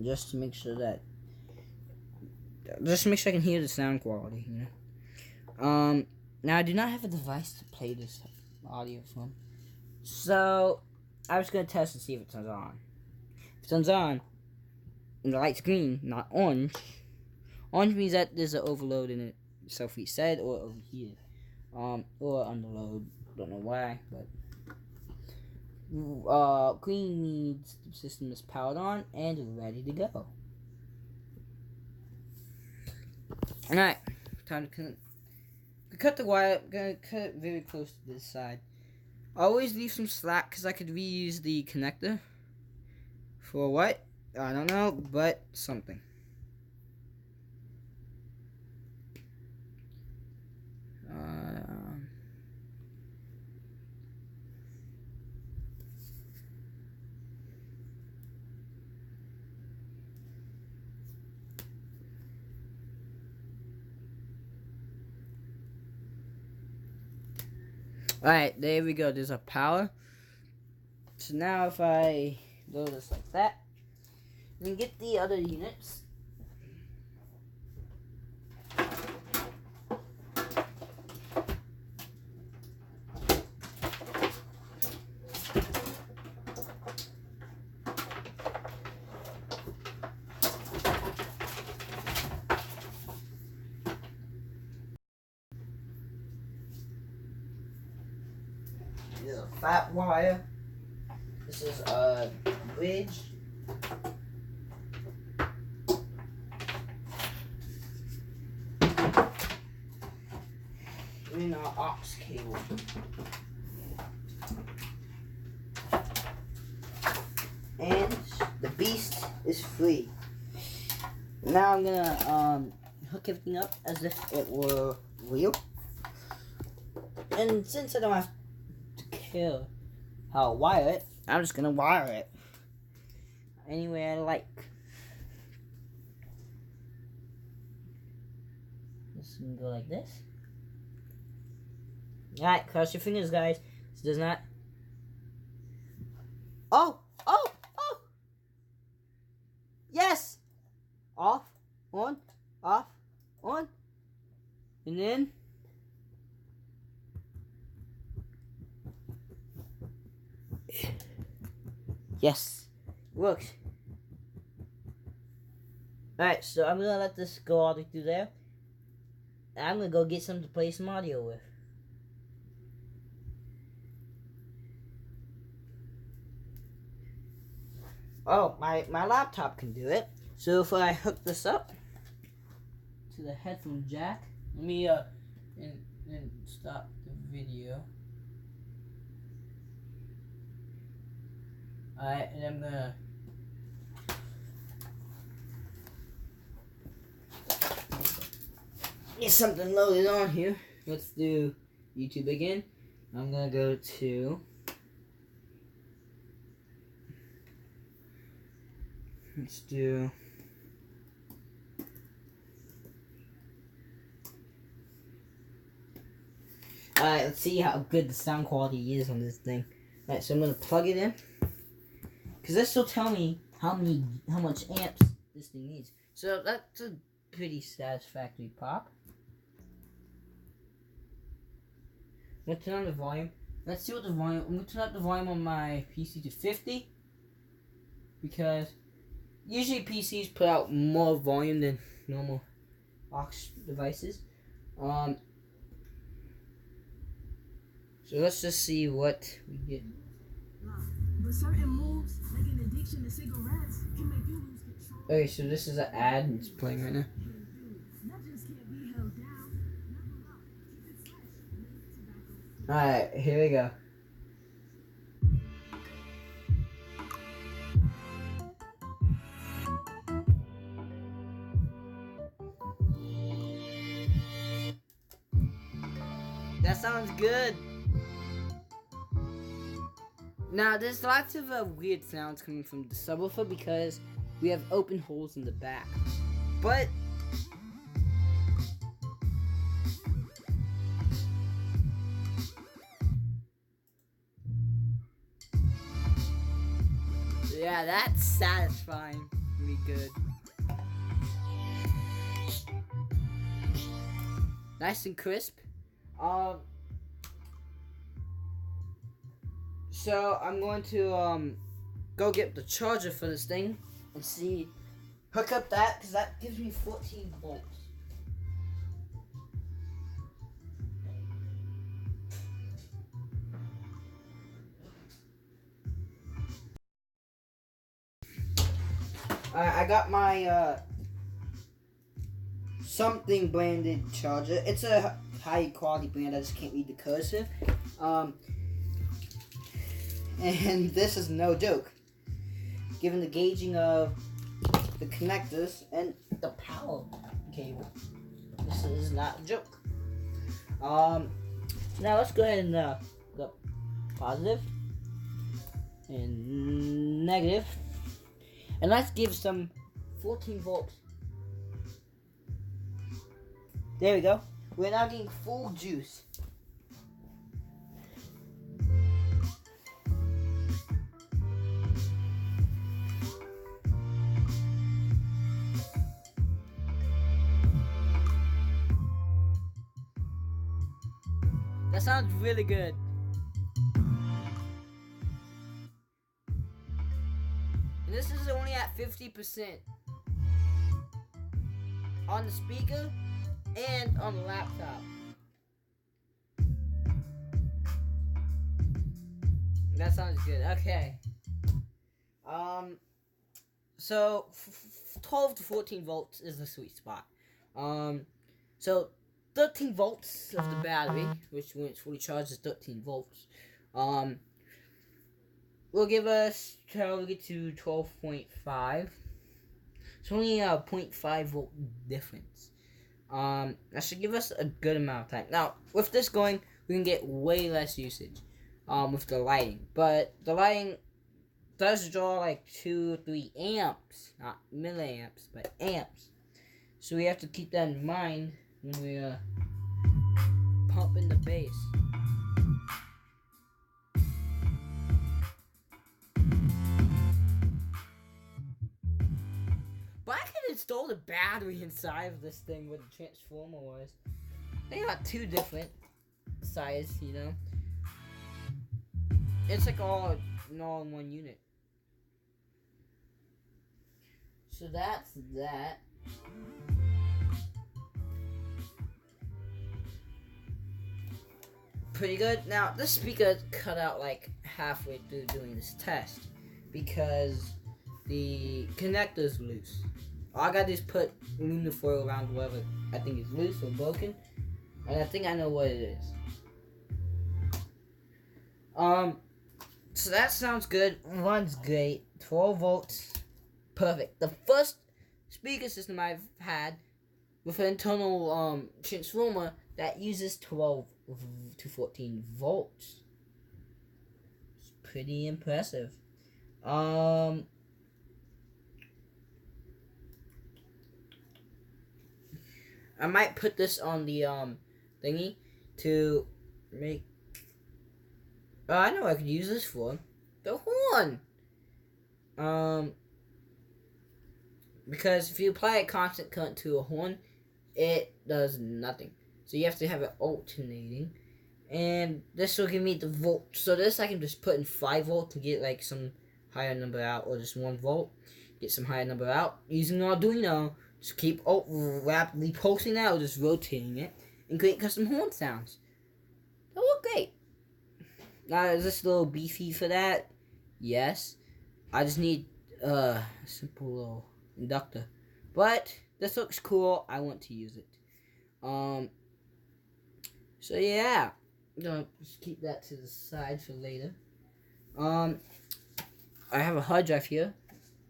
S2: Just to make sure I can hear the sound quality, you know. Now I do not have a device to play this audio from. So I'm just gonna test and see if it turns on. If it turns on, and the light's green, not orange. Orange means that there's an overload in it, self-reset or overheated. Or underload. Don't know why, but green means the system is powered on and ready to go. Alright, time to cut the wire. I'm gonna cut it very close to this side. Always leave some slack because I could reuse the connector. For what? I don't know, but something. Alright, there we go. There's a power. So now if I do this like that, then get the other units. This is a fat wire. This is a bridge. And our aux cable. And the beast is free. Now I'm gonna hook everything up as if it were real. And since I don't have to care how to wire it, I'm just gonna wire it any way I like. This can go like this. Alright, cross your fingers, guys. This does not. Oh! Yes! Off, on, off, on. And then. Yes. Works. Alright, so I'm gonna let this go all the way through there. I'm gonna go get some to play some audio with. Oh, my laptop can do it. So if I hook this up to the headphone jack, let me and stop the video. Alright, and I'm gonna get something loaded on here. Let's do YouTube again. I'm gonna go to let's do alright, let's see how good the sound quality is on this thing. Alright, so I'm gonna plug it in. Cause this will tell me how much amps this thing needs. So that's a pretty satisfactory pop. I'm gonna turn on the volume. Let's see what the volume. I'm gonna turn up the volume on my PC to 50 because usually PCs put out more volume than normal aux devices. So let's just see what we get. But certain moves, like an addiction to cigarettes, can make you lose control. Okay, so this is an ad and it's playing right now. Alright, here we go. That sounds good. Now, there's lots of weird sounds coming from the subwoofer because we have open holes in the back. But yeah, that's satisfying. Pretty good. Nice and crisp. So I'm going to go get the charger for this thing and see, hook up that because that gives me 14 volts. I got my something branded charger. It's a high quality brand. I just can't read the cursive. And this is no joke, given the gauging of the connectors and the power cable. This is not a joke. Now let's go ahead and go positive and negative, and let's give some 14 volts. There we go. We're now getting full juice. That sounds really good. And this is only at 50% on the speaker and on the laptop. That sounds good. Okay. So 12 to 14 volts is the sweet spot. So 13 volts of the battery, which when it's fully charged is 13 volts, will give us till we get to 12.5. It's only a 0.5 volt difference. That should give us a good amount of time. Now, with this going, we can get way less usage, with the lighting. But the lighting does draw like 2 or 3 amps, not milliamps, but amps. So we have to keep that in mind when we're pumping the bass. But I can install the battery inside of this thing with the transformer was. They got 2 different sizes, you know. It's like all in one unit. So that's that. Pretty good. Now, this speaker cut out like halfway through doing this test because the connector's loose. All I got to do is put aluminum foil around whatever I think is loose or broken, and I think I know what it is. So that sounds good. Runs great. 12 volts. Perfect. The first speaker system I've had with an internal transformer that uses 12 to 14 volts. It's pretty impressive. I might put this on the thingy to make. I know what I could use this for. The horn. Because if you apply a constant current to a horn, it does nothing. So you have to have it alternating. And this will give me the volt. So this I can just put in 5 volt to get like some higher number out, or just 1 volt, get some higher number out. Using an Arduino, just keep rapidly pulsing that or just rotating it and create custom horn sounds. They'll look great. Now, is this a little beefy for that? Yes. I just need a simple little inductor. But this looks cool. I want to use it. So yeah. I'm gonna just keep that to the side for later. I have a hard drive here.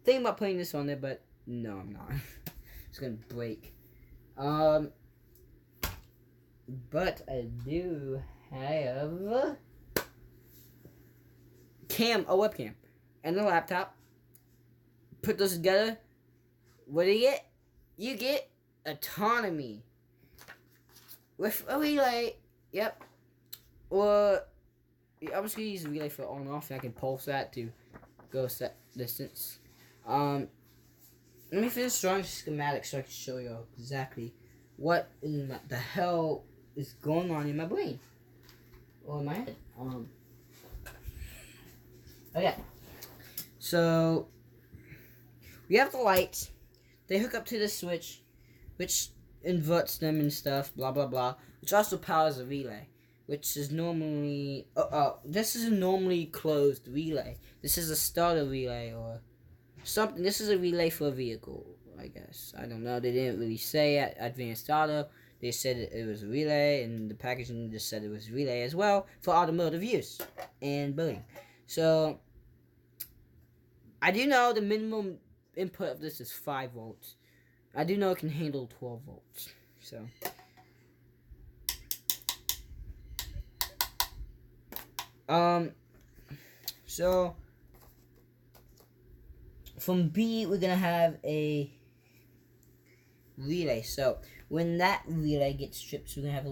S2: Thinking about putting this on there, but no, I'm not. It's gonna break. But I do have a webcam, and a laptop. Put those together. What do you get? You get autonomy with a relay. Yep. Or I'm just gonna use the relay for on and off, and I can pulse that to go set distance. Let me finish drawing schematics so I can show you exactly what in the hell is going on in my brain or in my head. Okay, so we have the lights. They hook up to the switch, which inverts them and stuff. Blah blah blah. Which also powers a relay, which is normally this is a normally closed relay. This is a starter relay or something. This is a relay for a vehicle, I guess. I don't know. They didn't really say at Advanced Auto. They said it was a relay, and the packaging just said it was a relay as well for automotive use and building. So, I do know the minimum input of this is 5 volts. I do know it can handle 12 volts. So, from B, we're going to have a relay. So, when that relay gets stripped, we're going to have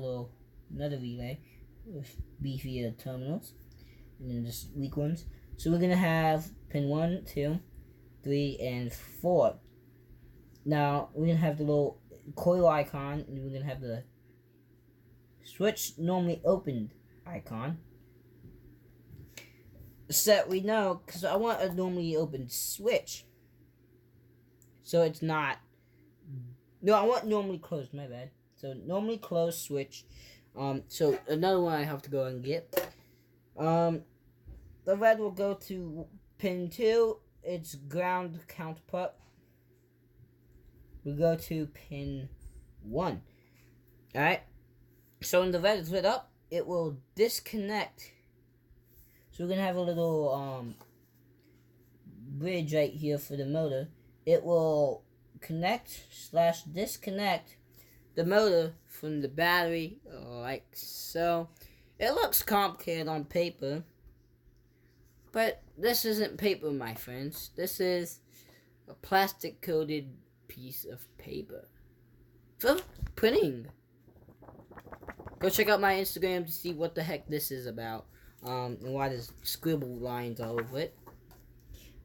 S2: another relay with beefier terminals. And then just weak ones. So, we're going to have pin 1, 2, 3, and 4. Now, we're going to have the little coil icon, and we're going to have the switch normally opened icon. So that we know, because I want a normally open switch. So it's not. No, I want normally closed, my bad. So normally closed switch. So another one I have to go and get. The red will go to pin 2. It's ground counterpart. We go to pin 1. Alright. So when the red is lit up, it will disconnect. So we're going to have a little bridge right here for the motor. It will connect/disconnect the motor from the battery like so. It looks complicated on paper, but this isn't paper, my friends. This is a plastic coated piece of paper for printing. Go check out my Instagram to see what the heck this is about. And why there's scribble lines all over it.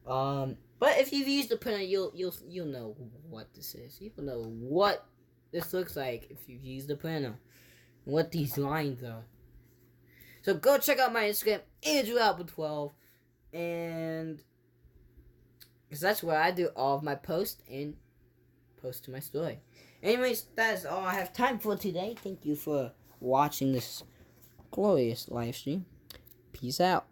S2: But if you've used the printer, you'll know what this is. You'll know what this looks like if you've used the printer, and what these lines are. So go check out my Instagram, AndrewAlbert12, and Because that's where I do all of my posts and post to my story. Anyways, that is all I have time for today. Thank you for watching this glorious live stream. Peace out.